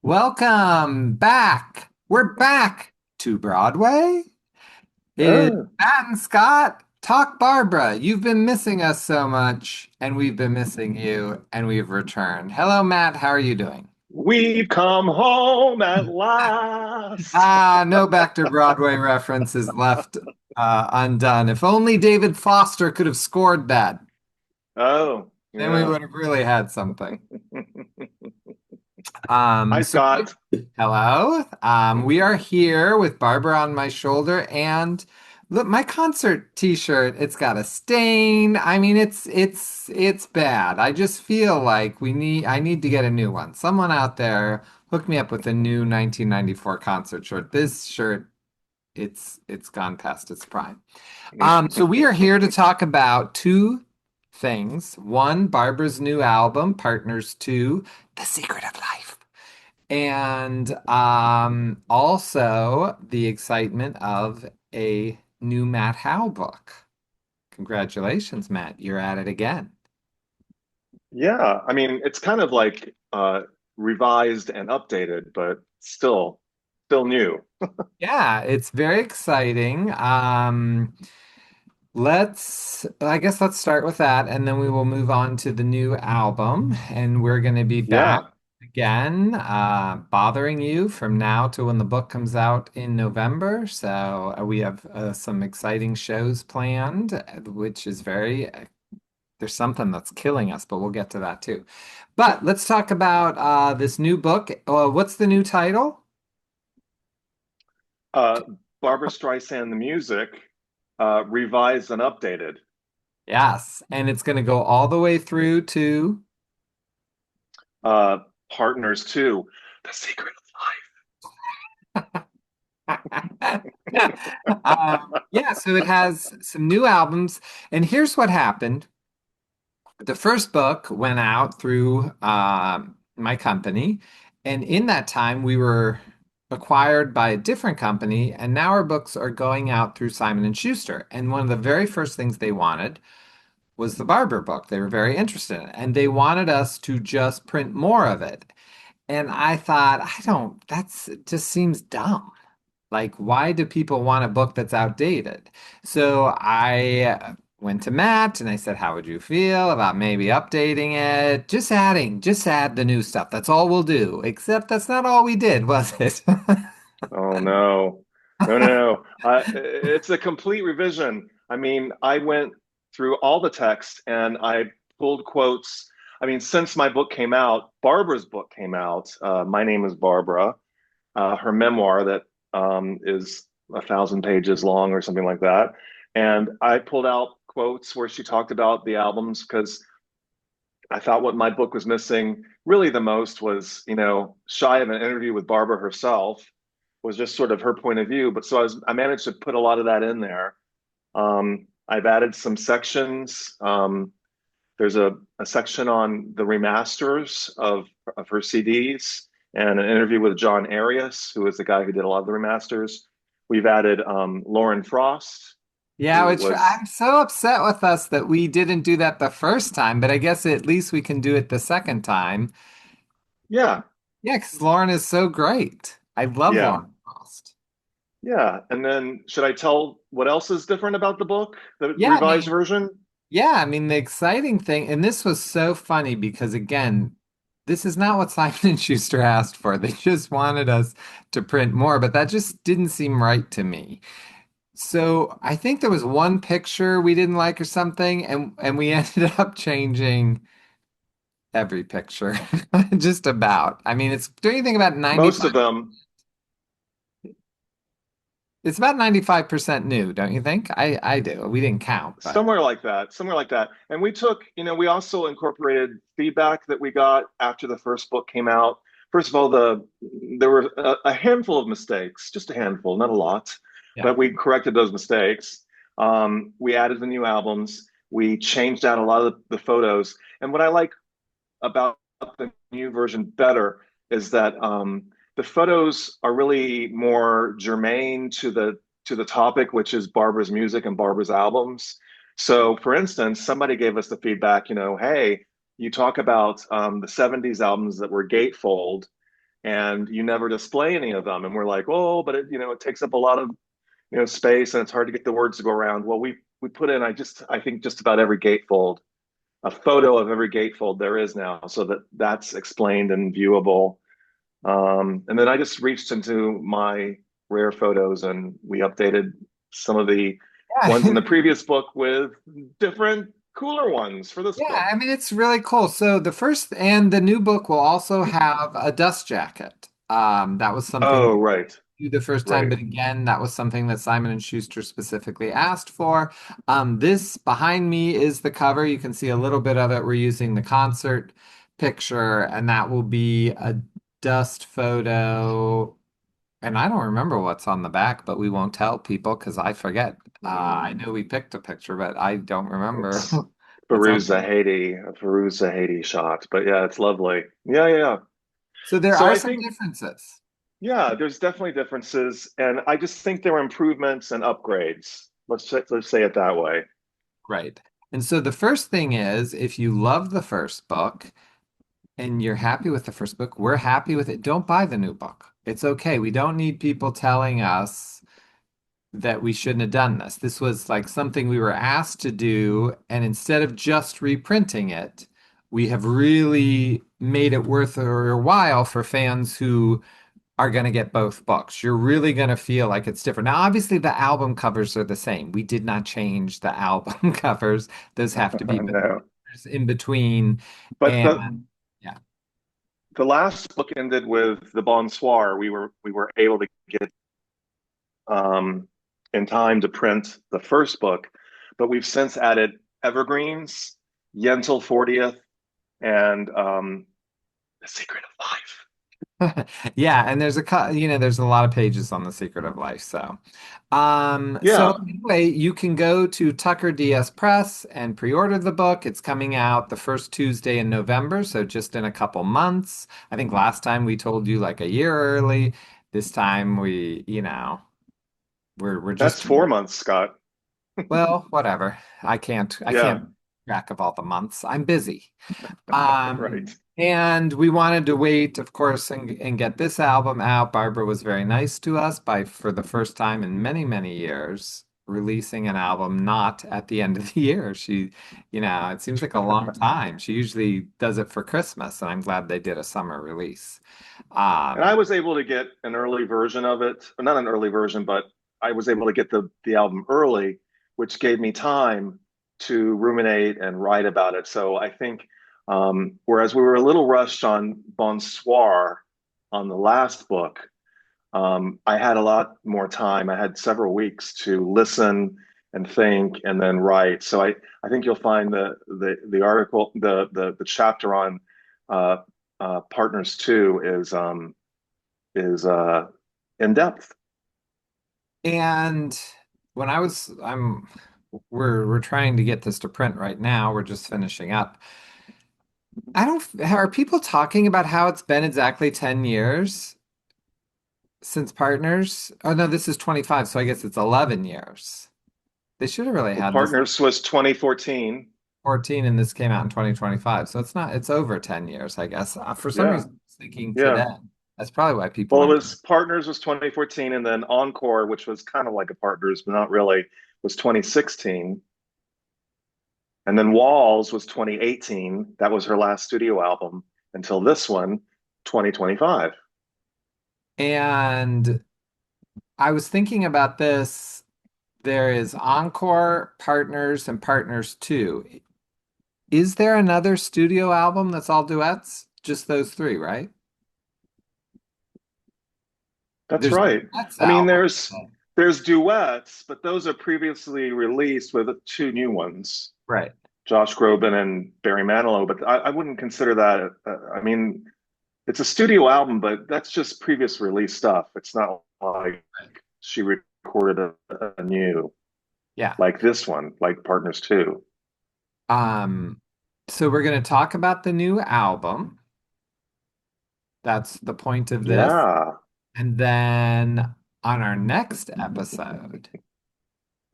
Welcome back. We're back to Broadway. It's Oh, Matt and Scott. Talk Barbara. You've been missing us so much, and we've been missing you, and we've returned. Hello, Matt. How are you doing? we've come home at last. No back to Broadway references left undone. If only David Foster could have scored that, Oh, then we yeah. would have really had something. Hi, So Scott. hello. We are here with Barbara on my shoulder and look, my concert t-shirt, it's got a stain. I mean, it's bad. I just feel like I need to get a new one. Someone out there hook me up with a new 1994 concert shirt. This shirt, it's gone past its prime. So we are here to talk about two things. One, Barbara's new album, Partners Two, The Secret of Life. And also the excitement of a new Matt Howe book. Congratulations, Matt. You're at it again. Yeah, I mean, it's kind of like revised and updated, but still new. Yeah, it's very exciting. I guess let's start with that, and then we will move on to the new album. And we're going to be back Yeah. again, bothering you from now to when the book comes out in November. So we have some exciting shows planned, which is there's something that's killing us, but we'll get to that too. But let's talk about this new book. What's the new title? Uh, Barbra Streisand, the music, revised and updated. Yes, and it's going to go all the way through to Uh, Partners too. The Secret Yeah, so it has some new albums. And here's what happened. The first book went out through my company. And in that time, we were acquired by a different company. And now our books are going out through Simon and Schuster. And one of the very first things they wanted was the Barber book. They were very interested in it. And they wanted us to just print more of it. And I thought, it just seems dumb. Like, why do people want a book that's outdated? So I went to Matt and I said, how would you feel about maybe updating it? Just add the new stuff. That's all we'll do. Except that's not all we did, was it? Oh no. No, no, no. It's a complete revision. I mean, I went through all the text and I pulled quotes. I mean, since my book came out, Barbara's book came out. My name is Barbara. Her memoir that is 1,000 pages long or something like that. And I pulled out quotes where she talked about the albums because I thought what my book was missing really the most was, shy of an interview with Barbara herself, was just sort of her point of view. But I managed to put a lot of that in there. I've added some sections. There's a section on the remasters of her CDs and an interview with John Arias, who is the guy who did a lot of the remasters. We've added Lauren Frost, Yeah, who which was, I'm so upset with us that we didn't do that the first time, but I guess at least we can do it the second time. yeah, Yeah, because Lauren is so great. I love yeah, Lauren Frost. yeah. And then should I tell what else is different about the book, the Yeah, I revised mean, version? Yeah, I mean, the exciting thing, and this was so funny because again, this is not what Simon and Schuster asked for. They just wanted us to print more, but that just didn't seem right to me. So I think there was one picture we didn't like or something, and we ended up changing every picture. Just about. I mean, don't you think about Most 95? of them, It's about 95% new, don't you think? I do. We didn't count, but somewhere like that, somewhere like that. And we also incorporated feedback that we got after the first book came out. First of all, there were a handful of mistakes, just a handful, not a lot, yeah. but we corrected those mistakes. We added the new albums. We changed out a lot of the photos. And what I like about the new version better is that the photos are really more germane to the topic, which is Barbara's music and Barbara's albums. So, for instance, somebody gave us the feedback, hey, you talk about the '70s albums that were gatefold, and you never display any of them. And we're like, oh, but it takes up a lot of space, and it's hard to get the words to go around. Well, we put in, I think just about every gatefold, a photo of every gatefold there is now, so that's explained and viewable. And then I just reached into my rare photos and we updated some of the ones in Yeah. the previous book with different, cooler ones for this Yeah, book. I mean it's really cool. So the first and the new book will also have a dust jacket. That was something Oh, right, we did the first time, right. but again, that was something that Simon and Schuster specifically asked for. This behind me is the cover. You can see a little bit of it. We're using the concert picture, and that will be a dust photo. And I don't remember what's on the back, but we won't tell people because I forget. I know we picked a picture, but I don't remember It's what's on. A Firouz Zahedi shot. But yeah, it's lovely. Yeah, yeah, yeah. So there So are I some think, differences. yeah, there's definitely differences, and I just think there are improvements and upgrades. Let's say it that way. Right. And so the first thing is, if you love the first book and you're happy with the first book, we're happy with it. Don't buy the new book. It's okay. We don't need people telling us that we shouldn't have done this. This was like something we were asked to do, and instead of just reprinting it, we have really made it worth your while for fans who are going to get both books. You're really going to feel like it's different. Now, obviously, the album covers are the same. We did not change the album covers. Those have to be, but No. there's in between. But And yeah, the last book ended with the Bonsoir. We were able to get um, in time to print the first book, but we've since added evergreens, Yentl 40th, and The Secret of Life. yeah, and there's a lot of pages on The Secret of Life. So Yeah, anyway, you can go to Tucker DS Press and pre-order the book. It's coming out the first Tuesday in November, so just in a couple months. I think last time we told you like a year early. This time we're that's just 4 months, Scott. well, whatever. I can't Yeah, track of all the months. I'm busy. right. And we wanted to wait, of course, and get this album out. Barbara was very nice to us by, for the first time in many, many years, releasing an album not at the end of the year. It seems like a long time. She usually does it for Christmas, and I'm glad they did a summer release. And I Um, was able to get an early version of it, or not an early version, but I was able to get the album early, which gave me time to ruminate and write about it. So I think, whereas we were a little rushed on Bonsoir on the last book, I had a lot more time. I had several weeks to listen and think and then write. So I think you'll find the article, the chapter on uh, Partners Two is in depth. and when we're trying to get this to print right now. We're just finishing up. I don't, are people talking about how it's been exactly 10 years since Partners? Oh no, this is 25, so I guess it's 11 years. They should have really Well, had this Partners was 2014. 14 and this came out in 2025. So it's over 10 years, I guess. For some Yeah, reason, I was thinking yeah. today. That's probably why people Well, it aren't. was Partners was 2014, and then Encore, which was kind of like a Partners, but not really, was 2016. And then Walls was 2018. That was her last studio album until this one, 2025. And I was thinking about this. There is Encore, Partners, and Partners 2. Is there another studio album that's all duets? Just those three, right? That's There's right. duets I mean, album. there's duets, but those are previously released with two new ones, Right. Josh Groban and Barry Manilow. But I wouldn't consider that. I mean, it's a studio album, but that's just previous release stuff. It's not like she recorded a new Yeah. like this one, like Partners Two. Um, so we're going to talk about the new album. That's the point of this. Yeah. And then on our next episode,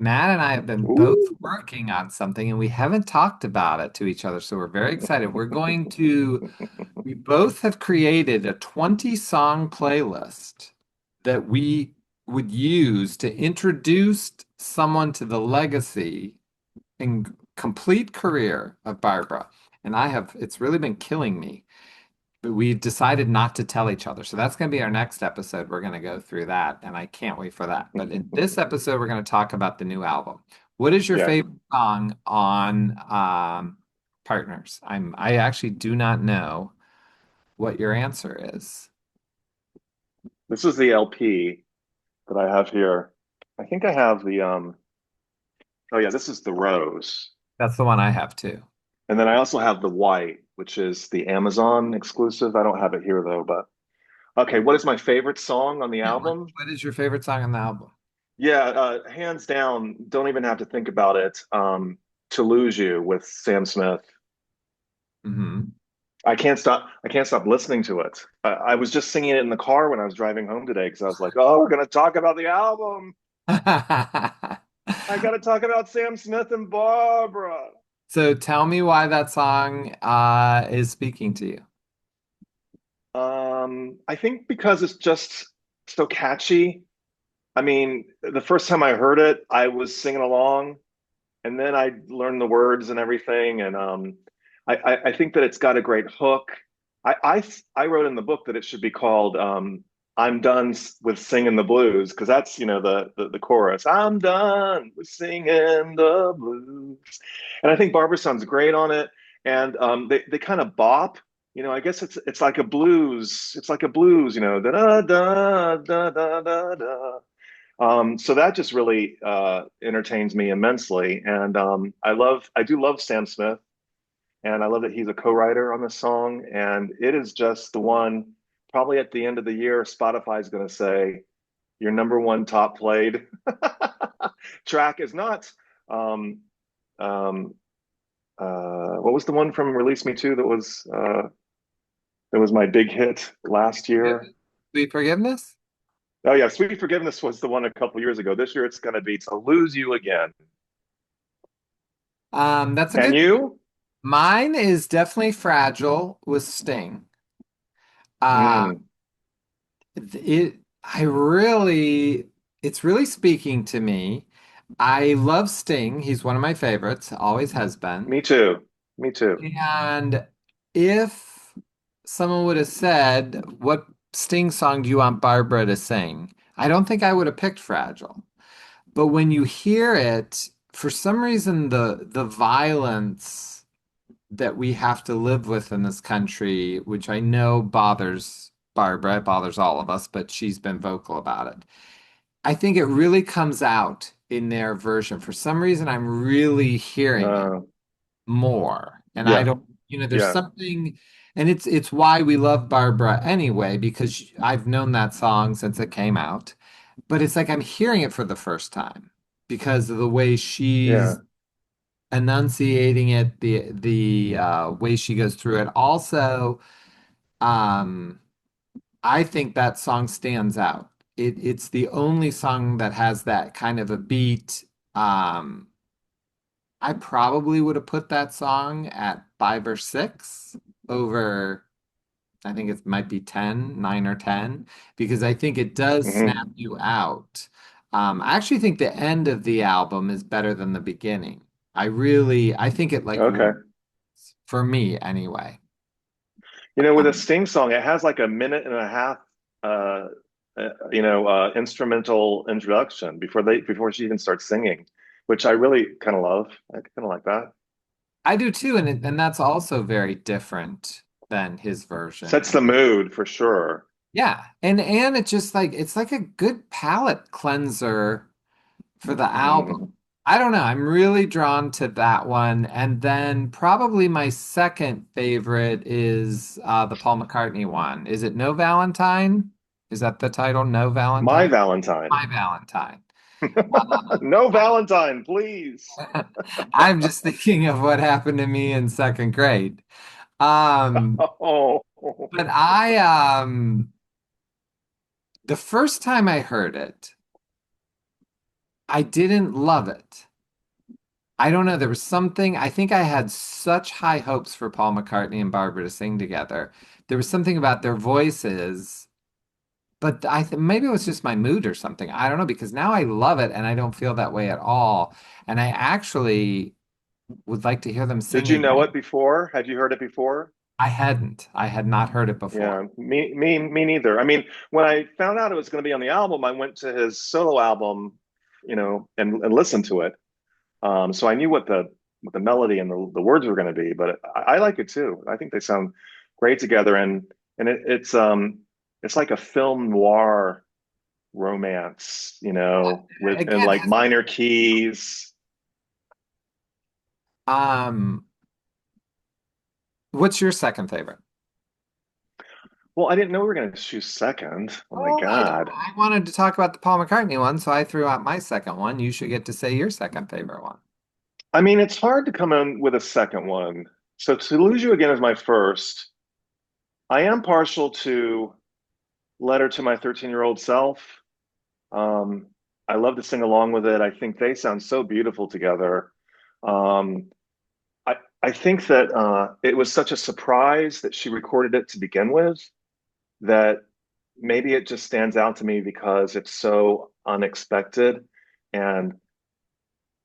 Matt and I have been both Ooh. working on something and we haven't talked about it to each other, so we're very excited. We both have created a 20 song playlist that we would use to introduce someone to the legacy and complete career of Barbara. And it's really been killing me. But we decided not to tell each other. So that's going to be our next episode. We're going to go through that, and I can't wait for that. But in this episode, we're going to talk about the new album. What is your Yeah, favorite song on Partners? I actually do not know what your answer is. this is the LP that I have here. I think I have oh yeah, this is the rose. That's the one I have too. And then I also have the white, which is the Amazon exclusive. I don't have it here though, but okay, what is my favorite song on the Yeah, album? what is your favorite song on the album? Yeah, hands down, don't even have to think about it. To Lose You with Sam Smith. Hmm. I can't stop listening to it. I was just singing it in the car when I was driving home today because I was like, "Oh, we're gonna talk about the album. I got to talk about Sam Smith and Barbara." So tell me why that song is speaking to you. I think because it's just so catchy. I mean, the first time I heard it, I was singing along, and then I learned the words and everything. And I think that it's got a great hook. I wrote in the book that it should be called "I'm Done with Singing the Blues" because that's the chorus. I'm done with singing the blues, and I think Barbara sounds great on it. And they kind of bop. I guess it's like a blues. It's like a blues. Da da da da da da da. So that just really entertains me immensely, and I do love Sam Smith, and I love that he's a co-writer on this song, and it is just the one. Probably at the end of the year, Spotify is going to say your number one top played track is not. Um, um, what was the one from Release Me Too that was my big hit last year? Sweet Forgiveness? Oh yeah, Sweet Forgiveness was the one a couple years ago. This year it's going to be To Lose You Again. That's a And good. you? Mine is definitely Fragile with Sting. Uh, Mm, it, I really, it's really speaking to me. I love Sting. He's one of my favorites, always has been. me too. Me too. And if someone would have said, "What Sting song do you want Barbara to sing?" I don't think I would have picked Fragile. But when you hear it, for some reason, the violence that we have to live with in this country, which I know bothers Barbara, it bothers all of us, but she's been vocal about it. I think it really comes out in their version. For some reason, I'm really hearing it Uh, more. And I yeah, don't, there's yeah, something, and it's why we love Barbara anyway, because I've known that song since it came out. But it's like I'm hearing it for the first time because of the way yeah. she's enunciating it, the way she goes through it. Also, um, I think that song stands out. It's the only song that has that kind of a beat. I probably would have put that song at 5 or 6 over, I think it might be 10, 9 or 10, because I think it does snap Hmm. you out. I actually think the end of the album is better than the beginning. I think it like Okay. works for me anyway. With a Um, Sting song, it has like a minute and a half, instrumental introduction before she even starts singing, which I really kind of love. I kind of like that. I do too, and that's also very different than his version. Sets the mood for sure. Yeah, and it's like a good palate cleanser for the Hmm. album. I don't know. I'm really drawn to that one. And then probably my second favorite is the Paul McCartney one. Is it No Valentine? Is that the title? No My Valentine? Valentine. My Valentine. No Valentine, please. I'm just thinking of what happened to me in second grade. Um, Oh, but the first time I heard it, I didn't love it. I don't know. There was something, I think I had such high hopes for Paul McCartney and Barbara to sing together. There was something about their voices, but I th maybe it was just my mood or something. I don't know because now I love it and I don't feel that way at all. And I actually would like to hear them Did sing you know again. it before? Had you heard it before? I hadn't. I had not heard it before. Yeah, me neither. I mean, when I found out it was going to be on the album, I went to his solo album, and listened to it. So I knew what the melody and the words were going to be, but I like it too. I think they sound great together, and it's like a film noir romance, with and Again, like minor keys. um, what's your second favorite? Well, I didn't know we were going to choose second. Oh my Oh, God. I wanted to talk about the Paul McCartney one, so I threw out my second one. You should get to say your second favorite one. I mean, it's hard to come in with a second one. So to lose you again is my first. I am partial to Letter to My 13-Year-Old Self. Um, I love to sing along with it. I think they sound so beautiful together. Um, I think that it was such a surprise that she recorded it to begin with that maybe it just stands out to me because it's so unexpected. And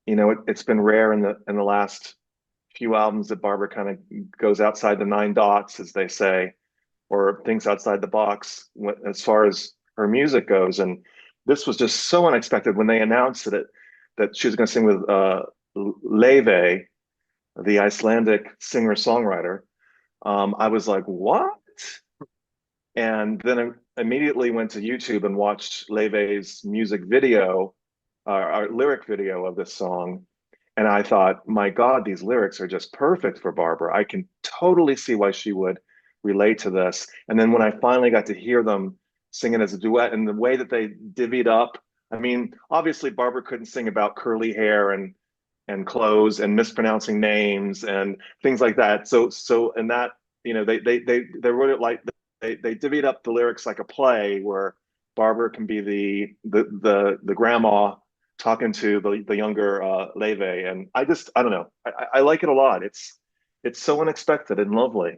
it's been rare in the last few albums that Barbara kind of goes outside the nine dots, as they say, or thinks outside the box as far as her music goes. And this was just so unexpected when they announced that she was going to sing with Leve, the Icelandic singer-songwriter. I was like, what? And then I immediately went to YouTube and watched Leve's music video, our lyric video of this song. And I thought, my God, these lyrics are just perfect for Barbara. I can totally see why she would relate to this. And then when I finally got to hear them singing as a duet and the way that they divvied up, I mean, obviously Barbara couldn't sing about curly hair and clothes and mispronouncing names and things like that. So and that, they wrote it like they divvied up the lyrics like a play where Barbara can be the grandma talking to the younger Leve, and I don't know, I like it a lot. It's so unexpected and lovely.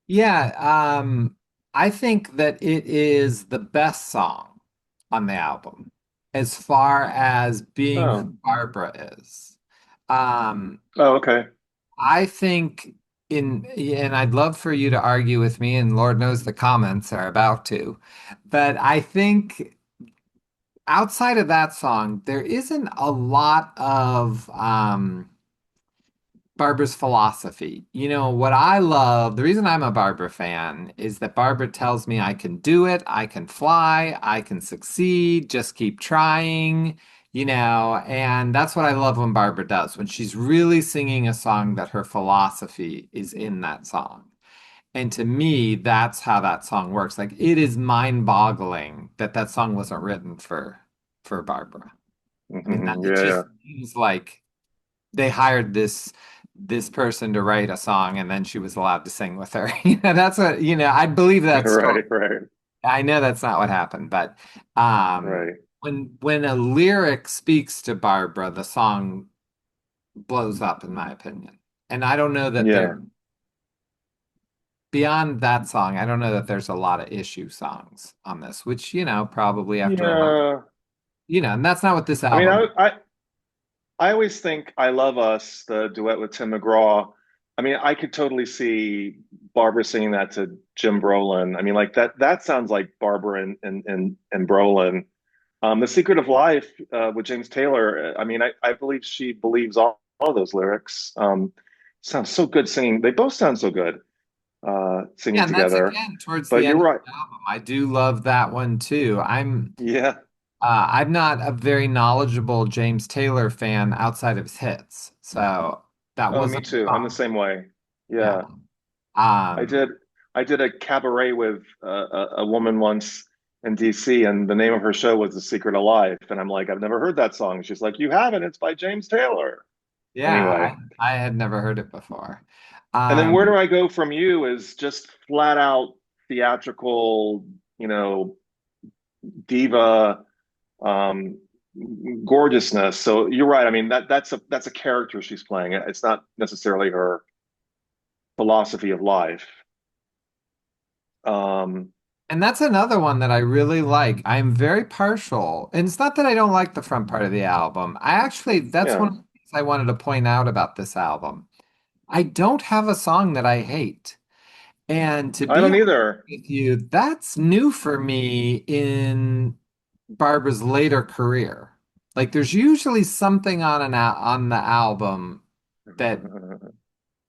Yeah, I think that it is the best song on the album as far as being who Oh, Barbara is. Um, oh, okay. I think and I'd love for you to argue with me, and Lord knows the comments are about to, but I think outside of that song, there isn't a lot of Barbara's philosophy. You know, what I love, the reason I'm a Barbara fan is that Barbara tells me I can do it, I can fly, I can succeed, just keep trying, and that's what I love when Barbara does, when she's really singing a song that her philosophy is in that song. And to me, that's how that song works. Like it is mind-boggling that that song wasn't written for Barbara. I mean, that it Yeah, yeah. just seems like they hired this person to write a song and then she was allowed to sing with her. That's what, I believe that story. Right, right, I know that's not what happened, but um right. when a lyric speaks to Barbara, the song blows up in my opinion. And I don't know that Yeah, there beyond that song, I don't know that there's a lot of issue songs on this, which, probably after a bunch, yeah. and that's not what this I mean, album is. I always think "I Love Us," the duet with Tim McGraw. I mean, I could totally see Barbara singing that to Jim Brolin. I mean, like that sounds like Barbara and Brolin. The Secret of Life with James Taylor. I mean, I believe she believes all those lyrics. Sounds so good singing. They both sound so good Yeah, singing and that's together. again towards the But you're end of right. the album. I do love that one too. Yeah. I'm not a very knowledgeable James Taylor fan outside of his hits, so that Oh, me wasn't a too. I'm the song. same way. Yeah. Yeah. I Um, did. I did a cabaret with a woman once in DC, and the name of her show was The Secret of Life. And I'm like, I've never heard that song. She's like, you haven't? It's by James Taylor. yeah, Anyway, I had never heard it before. and then where do Um, I go from you is just flat out theatrical, you know, diva, um, gorgeousness. So you're right. I mean, that's a character she's playing. It's not necessarily her philosophy of life. Um, And that's another one that I really like. I'm very partial. And it's not that I don't like the front part of the album. That's one yeah, of the things I wanted to point out about this album. I don't have a song that I hate. And to I be don't honest either. with you, that's new for me in Barbara's later career. Like there's usually something on the album that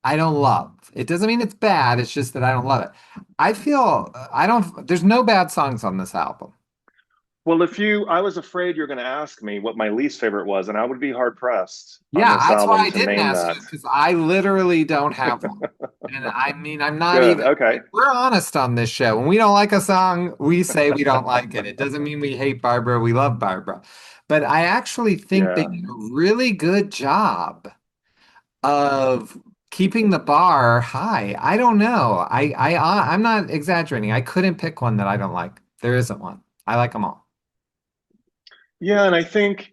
I don't love. It doesn't mean it's bad, it's just that I don't love it. I don't, there's no bad songs on this album. Well, I was afraid you're going to ask me what my least favorite was, and I would be hard pressed on Yeah, this that's why album I to didn't name ask you that. because I literally don't have one. And I mean, I'm not Good. even, Okay. we're honest on this show. When we don't like a song, we say we don't like it. It doesn't mean we hate Barbara, we love Barbara. But I actually think they Yeah. did a really good job of keeping the bar high. I don't know. I'm not exaggerating. I couldn't pick one that I don't like. There isn't one. I like them all. Yeah, and I think,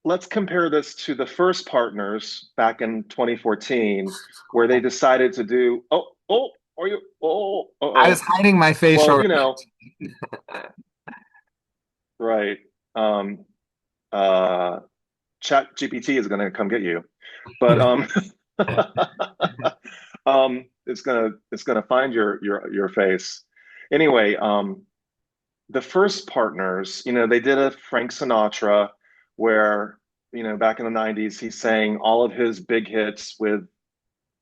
let's compare this to the first Partners back in 2014, where they decided to do, are you, I was uh-oh. hiding my facial Well, reaction. right. Um, uh, Chat GPT is going to come get you, but it's gonna find your face. Anyway, the first Partners, they did a Frank Sinatra where, back in the 90s, he sang all of his big hits with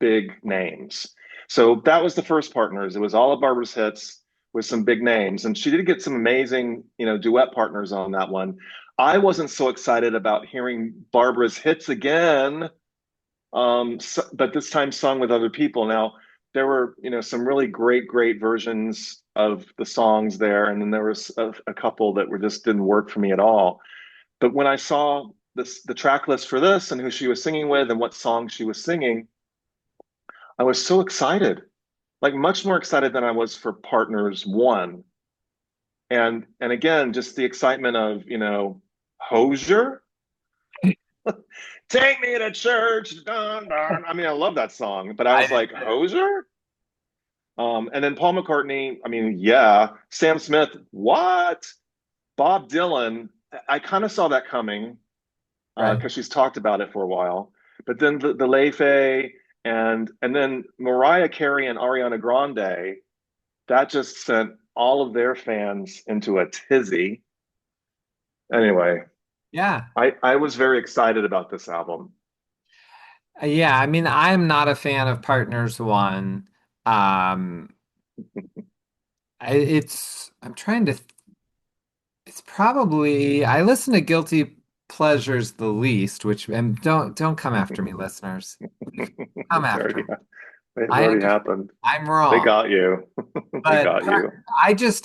big names. So that was the first Partners. It was all of Barbara's hits with some big names. And she did get some amazing, duet partners on that one. I wasn't so excited about hearing Barbara's hits again, but this time sung with other people. Now, there were, some really great versions of the songs there, and then there was a couple that were just didn't work for me at all. But when I saw the track list for this and who she was singing with and what song she was singing, I was so excited, like much more excited than I was for Partners One. And again, just the excitement of, Hosier. Take me to church. Dun, dun. I mean, I love that song, but I I was did like, too. Hosier? And then Paul McCartney, I mean, yeah. Sam Smith, what? Bob Dylan, I kind of saw that coming Right. because she's talked about it for a while. But then the Leifei and then Mariah Carey and Ariana Grande, that just sent all of their fans into a tizzy. Anyway, Yeah. I was very excited about this album. Yeah. I mean, I'm not a fan of Partners One. Um, I'm trying to, it's probably, I listen to Guilty Pleasures the least, which, and don't come after me, listeners. Come It's after already me. it's I already understand. happened. I'm They wrong. got you. They But got you.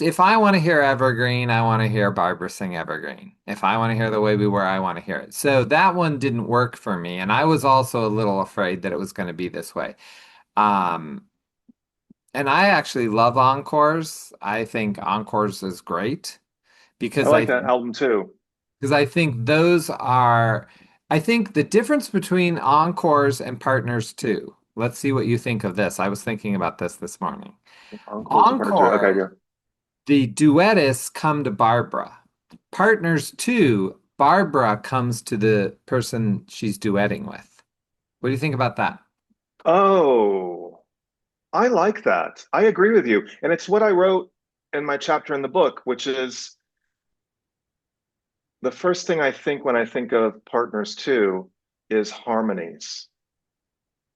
if I want to hear Evergreen, I want to hear Barbara sing Evergreen. If I want to hear The Way We Were, I want to hear it. So that one didn't work for me. And I was also a little afraid that it was going to be this way. Um, and I actually love encores. I think encores is great I because like that album too. I think I think the difference between encores and partners too. Let's see what you think of this. I was thinking about this morning. Encores and Part Two. Okay, Encore, yeah. the duettists come to Barbara. Partners too, Barbara comes to the person she's duetting with. What do you think about that? Oh, I like that. I agree with you. And it's what I wrote in my chapter in the book, which is the first thing I think when I think of Partners Two is harmonies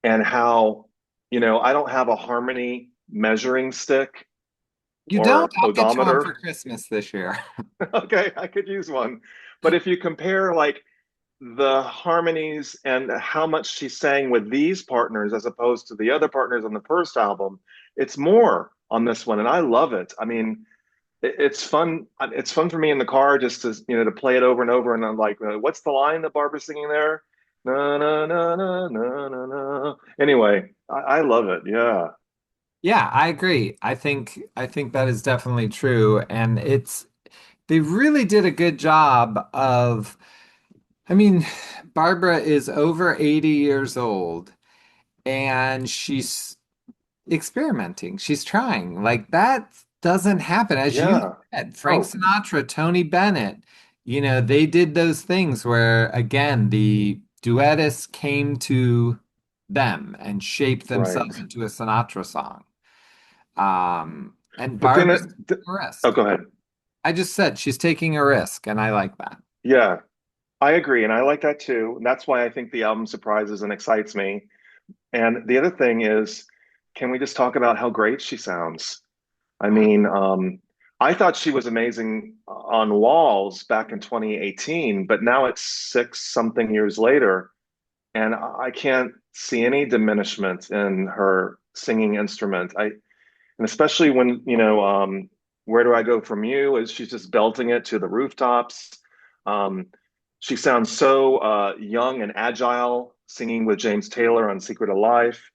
and how, I don't have a harmony measuring stick You don't? or I'll get you one for odometer. Christmas this year. Okay, I could use one. But if you compare like the harmonies and how much she sang with these partners as opposed to the other partners on the first album, it's more on this one, and I love it. I mean, it's fun. It's fun for me in the car just to to play it over and over. And I'm like, what's the line that Barbara's singing there? Na na na na na na na. Anyway, I love it. Yeah. Yeah, I agree. I think that is definitely true. And they really did a good job of, I mean, Barbara is over 80 years old and she's experimenting. She's trying. Like that doesn't happen. As you Yeah. said, Frank Oh, Sinatra, Tony Bennett, they did those things where, again, the duettists came to them and shaped right. themselves into a Sinatra song. And But then Barbara's it, taking a oh, risk. go ahead. I just said she's taking a risk, and I like that. Yeah, I agree. And I like that too. And that's why I think the album surprises and excites me. And the other thing is, can we just talk about how great she sounds? I mean, I thought she was amazing on Walls back in 2018, but now it's six something years later, and I can't see any diminishment in her singing instrument. And especially when, Where Do I Go From You is she's just belting it to the rooftops. Um, she sounds so young and agile singing with James Taylor on Secret of Life.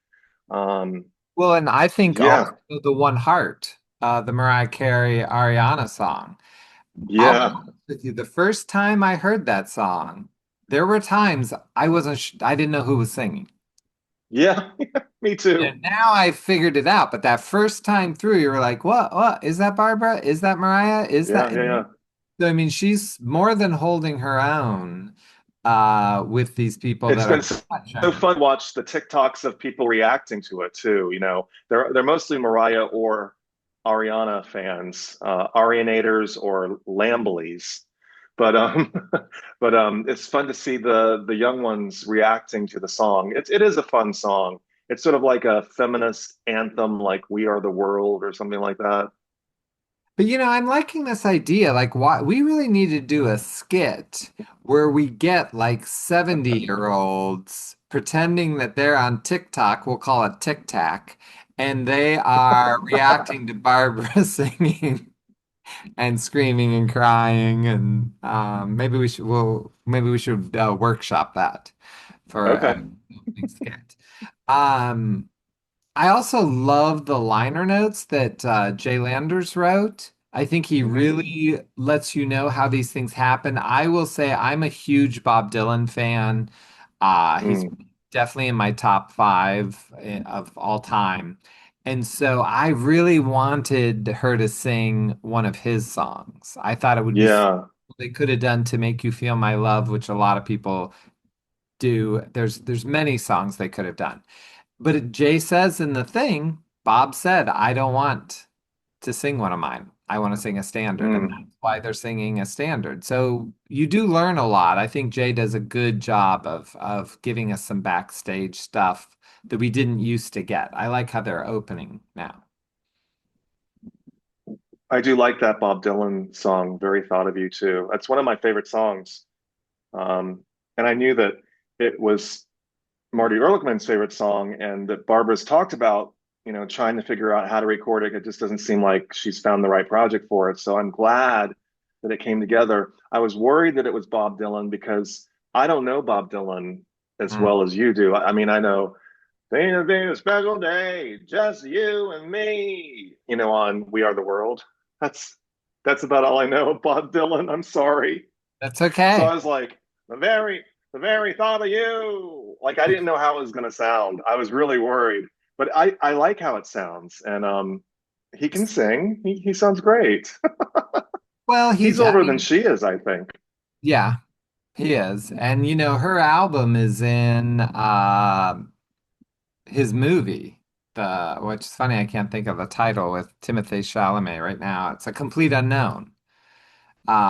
Um, Well, and I think also yeah, the One Heart, the Mariah Carey Ariana song. I'll be yeah, honest with you, the first time I heard that song, there were times I didn't know who was singing. yeah, me too. And now I figured it out, but that first time through, you were like, "What? What? Is that Barbara? Is that Mariah? Is that?" Yeah, yeah, yeah. So, I mean, she's more than holding her own with these people It's that been are so showing. fun to watch the TikToks of people reacting to it too. They're mostly Mariah or Ariana fans, Arianators or Lamblies. But it's fun to see the young ones reacting to the song. It is a fun song. It's sort of like a feminist anthem, like "We Are the World" or something like that. But I'm liking this idea. Like, why we really need to do a skit where we get like 70-year-olds pretending that they're on TikTok, we'll call it TikTok, and they are reacting to Barbara singing and screaming and crying. And maybe we should workshop that for Okay. a opening skit. Um, I also love the liner notes that Jay Landers wrote. I think he Hmm. really lets you know how these things happen. I will say I'm a huge Bob Dylan fan. He's Mm. definitely in my top five of all time. And so I really wanted her to sing one of his songs. I thought it would be Yeah. they could have done To Make You Feel My Love, which a lot of people do. There's many songs they could have done. But Jay says in the thing, Bob said, I don't want to sing one of mine. I want to sing a standard. And Mm. that's why they're singing a standard. So you do learn a lot. I think Jay does a good job of giving us some backstage stuff that we didn't used to get. I like how they're opening now. I do like that Bob Dylan song, Very Thought of You too. That's one of my favorite songs. And I knew that it was Marty Ehrlichman's favorite song and that Barbara's talked about, trying to figure out how to record it. It just doesn't seem like she's found the right project for it. So I'm glad that it came together. I was worried that it was Bob Dylan because I don't know Bob Dylan as Mm. well as you do. I mean, I know "It's been a special day, just you and me," on "We Are the World." That's that's about all I know of Bob Dylan. I'm sorry. That's So okay. I was like, the very thought of you. Like I didn't know how it was gonna sound. I was really worried. But I like how it sounds. And he can sing. He sounds great. Well, He's I older than mean, she is, I think. yeah, he is. And her album is in his movie, which is funny, I can't think of the title with Timothée Chalamet right now. It's A Complete Unknown.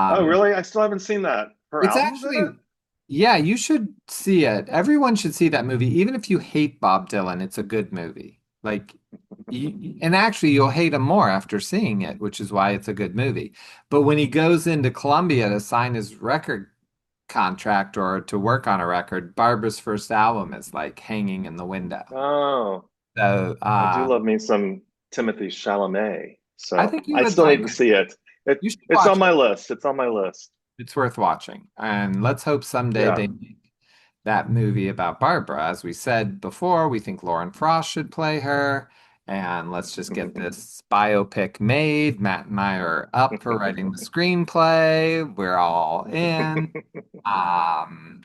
Oh, Um, really? I still haven't seen that. Her it's album's in it? actually, yeah, you should see it. Everyone should see that movie. Even if you hate Bob Dylan, it's a good movie. Like, and actually, you'll hate him more after seeing it, which is why it's a good movie. But when he goes into Columbia to sign his record contract or to work on a record, Barbara's first album is like hanging in the window. Oh, So, I do love me some Timothy Chalamet. I So think you I would still need like to it. see it. It You should it's watch on it. my list. It's on my list. It's worth watching. And let's hope someday Yeah. they make that movie about Barbara. As we said before, we think Lauren Frost should play her. and let's just get this biopic made. Matt and I are up for writing the screenplay. We're all in.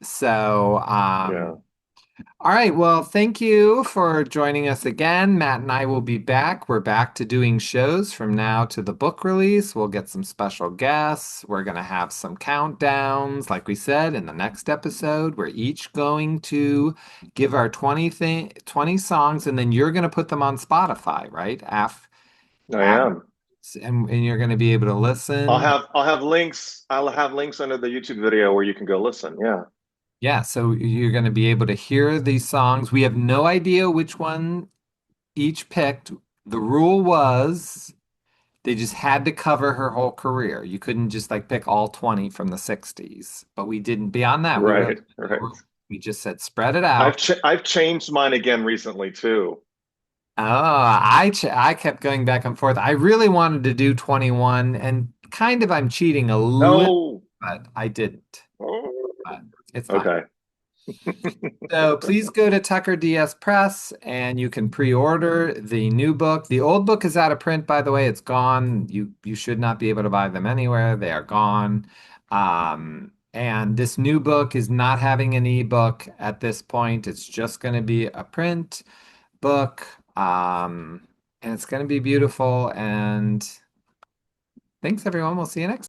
So, Yeah, all right. Well, thank you for joining us again. Matt and I will be back. We're back to doing shows from now to the book release. We'll get some special guests. We're going to have some countdowns, like we said in the next episode. We're each going to give our 20 songs, and then you're going to put them on Spotify, right? I After, am. and you're going to be able to listen. I'll have links. I'll have links under the YouTube video where you can go listen. Yeah. Yeah, so you're going to be able to hear these songs. We have no idea which one each picked. The rule was they just had to cover her whole career. You couldn't just like pick all 20 from the 60s. But we didn't, beyond that, we really Right. had no Right. rule. We just said spread it out. I've changed mine again recently too. Oh, I kept going back and forth. I really wanted to do 21 and kind of I'm cheating a little, No. but I didn't. Oh. But it's fine. Okay. So please go to Tucker DS Press and you can pre-order the new book. The old book is out of print, by the way. It's gone. You should not be able to buy them anywhere. They are gone. And this new book is not having an ebook at this point. It's just going to be a print book. And it's going to be beautiful. And thanks, everyone. We'll see you next.